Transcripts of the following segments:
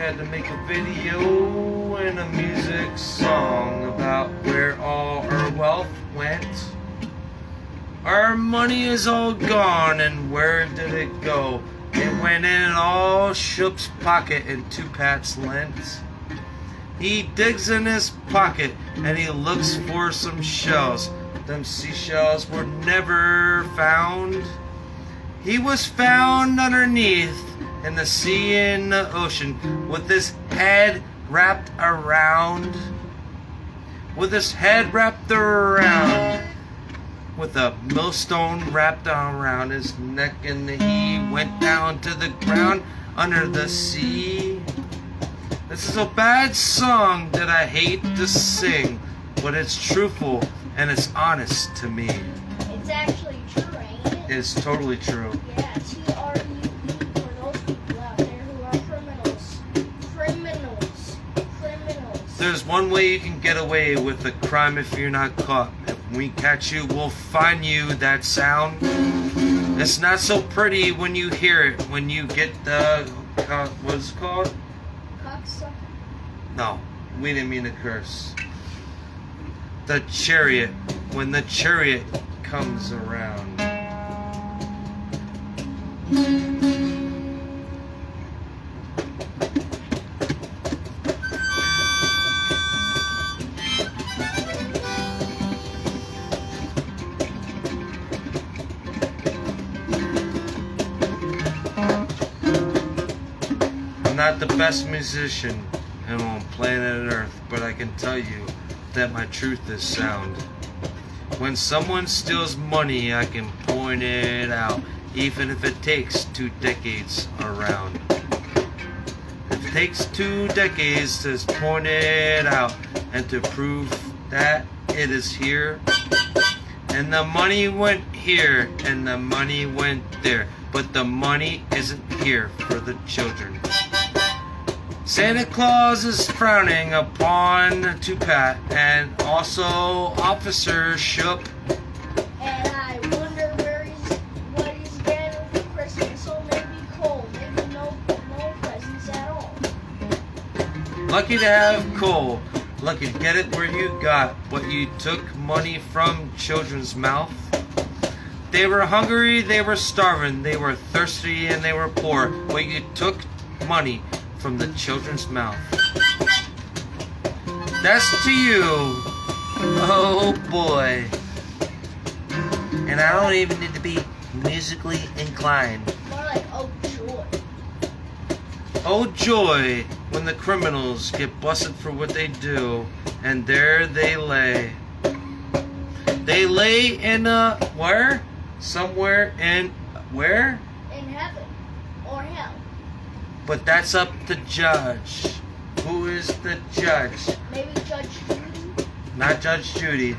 had to make a video and a music song about where all our wealth went. Our money is all gone, and where did it go? It went in all Shoop's pocket and Two Pat's lent. He digs in his pocket and he looks for some shells. Them seashells were never found. He was found underneath in the sea and the ocean with his head wrapped around. With his head wrapped around. With a millstone wrapped around his neck, and he went down to the ground under the sea. This is a bad song that I hate to sing, but it's truthful and it's honest to me. It's actually true, ain't it? It's totally true. Yeah, TRUE for those people out there who are criminals. Criminals. There's one way you can get away with a crime if you're not caught. If we catch you, we'll find you. That sound, it's not so pretty when you hear it. When you get the, what's it called? Cocksucker. No, we didn't mean to curse. The chariot, when the chariot comes around. I'm not the best musician on planet Earth, but I can tell you that my truth is sound. When someone steals money, I can point it out, even if it takes 2 decades around. If it takes 2 decades to point it out and to prove that it is here. And the money went here and the money went there, but the money isn't here for the children. Santa Claus is frowning upon Two Pat and also Officer Shoop. And I wonder what he's getting for Christmas. So maybe coal, maybe no presents at all. Lucky to have coal. Lucky to get it where you got, but you took money from children's mouth. They were hungry, they were starving, they were thirsty, and they were poor, but you took money from the children's mouth. That's to you. Oh boy. And I don't even need to be musically inclined. More like, oh joy. Oh joy, when the criminals get busted for what they do, and there they lay. They lay in a, where? Somewhere in, where? In heaven or hell. But that's up to judge. Who is the judge? Maybe Judge Judy. Not Judge Judy.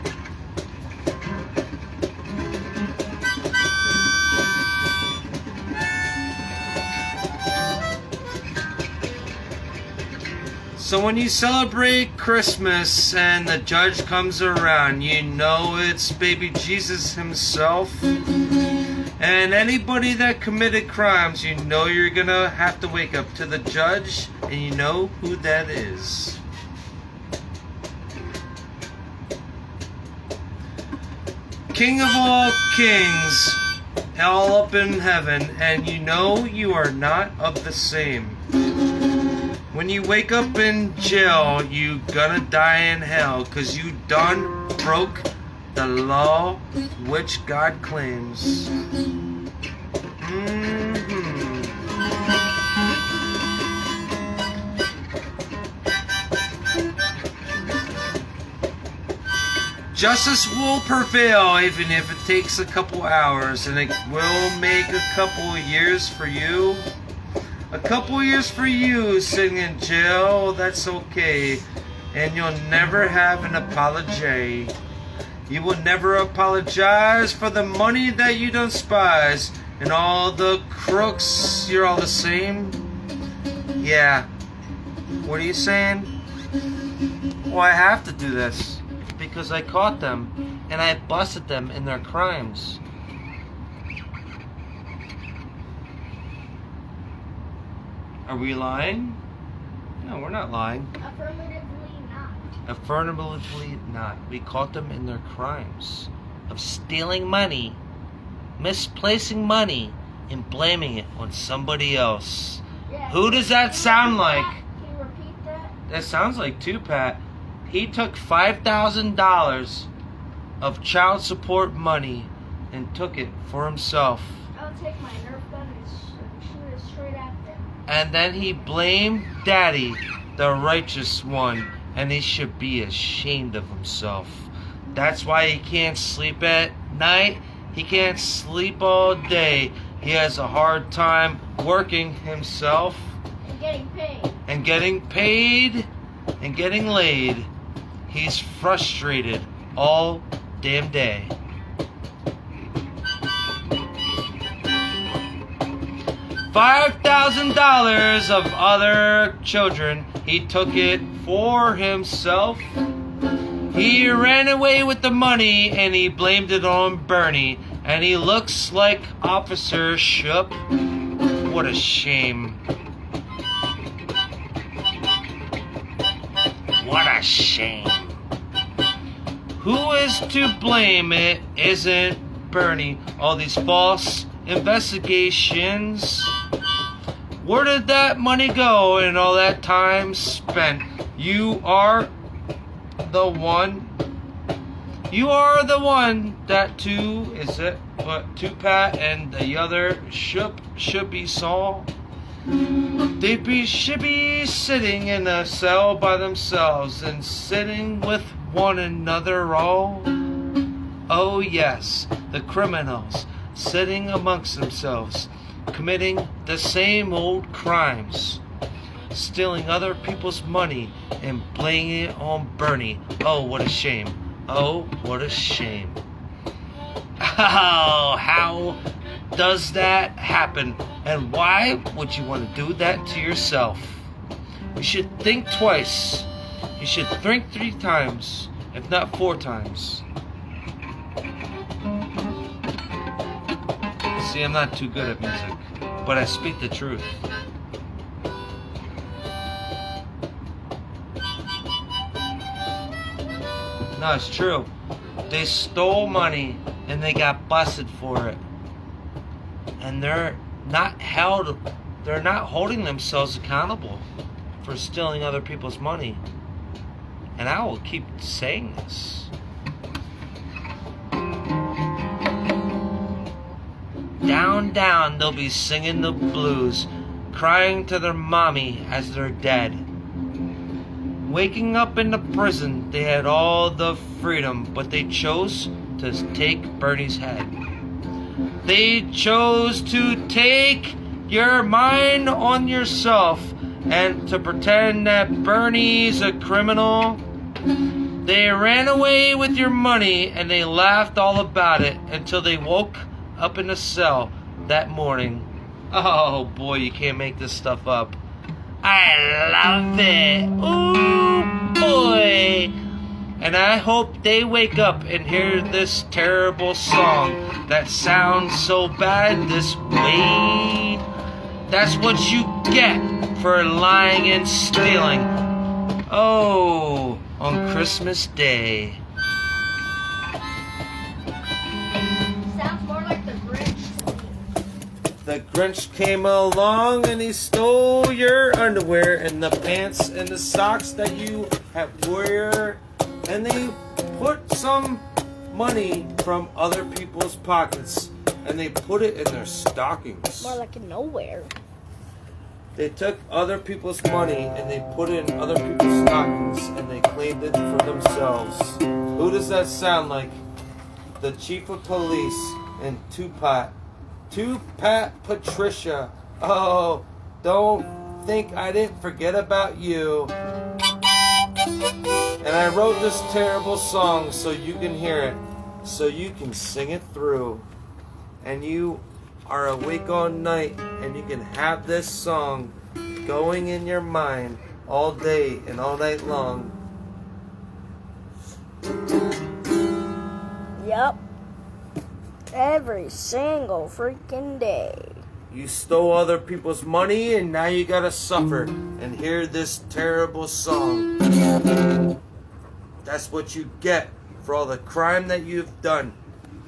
So when you celebrate Christmas and the judge comes around, you know it's baby Jesus himself. And anybody that committed crimes, you know you're gonna have to wake up to the judge, and you know who that is. King of all kings, all up in heaven, and you know you are not of the same. When you wake up in jail, you gonna die in hell, 'cause you done broke the law which God claims. Justice will prevail, even if it takes a couple hours, and it will make a couple years for you. A couple years for you sitting in jail, that's okay. And you'll never have an apology. You will never apologize for the money that you don't despise. And all the crooks, you're all the same? Yeah. What are you saying? Well, I have to do this because I caught them and I busted them in their crimes. Are we lying? No, we're not lying. Affirmatively not. Affirmatively not. We caught them in their crimes of stealing money, misplacing money, and blaming it on somebody else. Yeah. Who does that sound like? Can you repeat that? That sounds like Tupac. He took $5,000 of child support money and took it for himself. I'll take my Nerf gun and shoot it straight at them. And then he blamed Daddy, the righteous one, and he should be ashamed of himself. That's why he can't sleep at night. He can't sleep all day. He has a hard time working himself And getting paid. and getting paid and getting laid. He's frustrated all damn day. $5,000 of other children, he took it for himself. He ran away with the money and he blamed it on Bernie. And he looks like Officer Shoop. What a shame. What a shame. Who is to blame? It isn't Bernie. All these false investigations. Where did that money go and all that time spent? You are the one. You are the one that Tupac and the other should be saw. Should be sitting in a cell by themselves and sitting with one another all. Oh yes, the criminals sitting amongst themselves, committing the same old crimes, stealing other people's money and blaming it on Bernie. Oh, what a shame. Oh, what a shame. Oh, how does that happen? And why would you want to do that to yourself? You should think twice. You should think 3 times, if not 4 times. See, I'm not too good at music, but I speak the truth. No, it's true. They stole money and they got busted for it. And they're not holding themselves accountable for stealing other people's money. And I will keep saying this. Down, down, they'll be singing the blues, crying to their mommy as they're dead. Waking up in the prison, they had all the freedom, but they chose to take Bernie's head. They chose to take your mind on yourself and to pretend that Bernie's a criminal. They ran away with your money and they laughed all about it until they woke up in a cell that morning. Oh boy, you can't make this stuff up. I love it. Ooh boy. And I hope they wake up and hear this terrible song that sounds so bad this way. That's what you get for lying and stealing. Oh, on Christmas Day. Sounds more like the Grinch to me. The Grinch came along and he stole your underwear and the pants and the socks that you have wear. And they put some money from other people's pockets and they put it in their stockings. More like in nowhere. They took other people's money and they put it in other people's stockings and they claimed it for themselves. Who does that sound like? The chief of police and Tupac Patricia. Oh, don't think I didn't forget about you. And I wrote this terrible song so you can hear it, so you can sing it through. And you are awake all night and you can have this song going in your mind all day and all night long. Yep. Every single freaking day. You stole other people's money and now you gotta suffer and hear this terrible song. That's what you get for all the crime that you've done.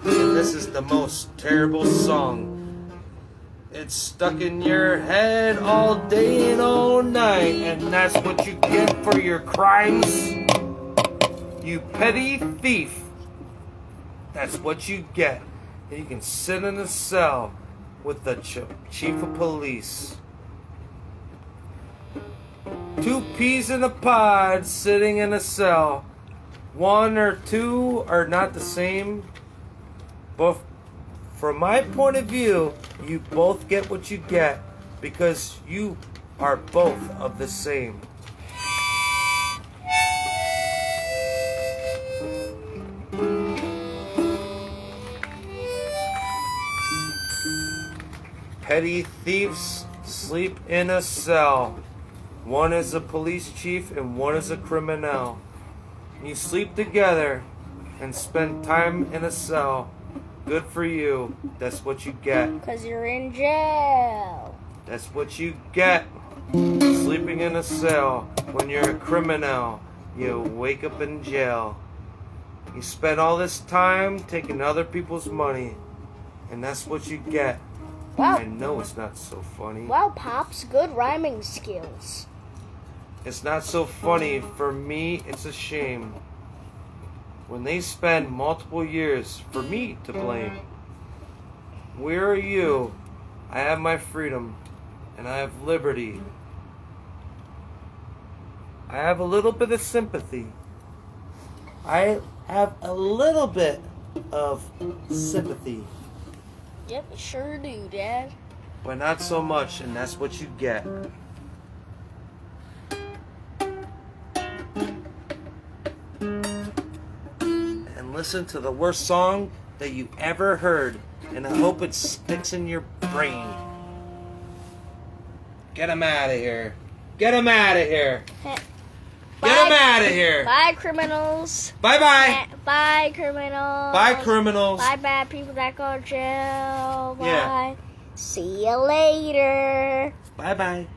And this is the most terrible song. It's stuck in your head all day and all night, and that's what you get for your crimes. You petty thief. That's what you get. And you can sit in a cell with the chief of police. 2 peas in a pod sitting in a cell. 1 or 2 are not the same. But from my point of view, you both get what you get because you are both of the same. Petty thieves sleep in a cell. 1 is a police chief and 1 is a criminal. You sleep together and spend time in a cell. Good for you. That's what you get. 'Cause you're in jail. That's what you get. Sleeping in a cell. When you're a criminal, you wake up in jail. You spend all this time taking other people's money. And that's what you get. Wow. I know it's not so funny. Wow, Pops, good rhyming skills. It's not so funny. For me, it's a shame. When they spend multiple years for me to blame. Where are you? I have my freedom. And I have liberty. I have a little bit of sympathy. I have a little bit of sympathy. Yep, you sure do, Dad. But not so much, and that's what you get. And listen to the worst song that you ever heard, and I hope it sticks in your brain. Get him out of here. Get him out of here. Get him out of here. Bye, criminals. Bye-bye. Bye, criminals. Bye, criminals. Bye, bad people that go to jail. Bye. Yeah. See you later. Bye-bye.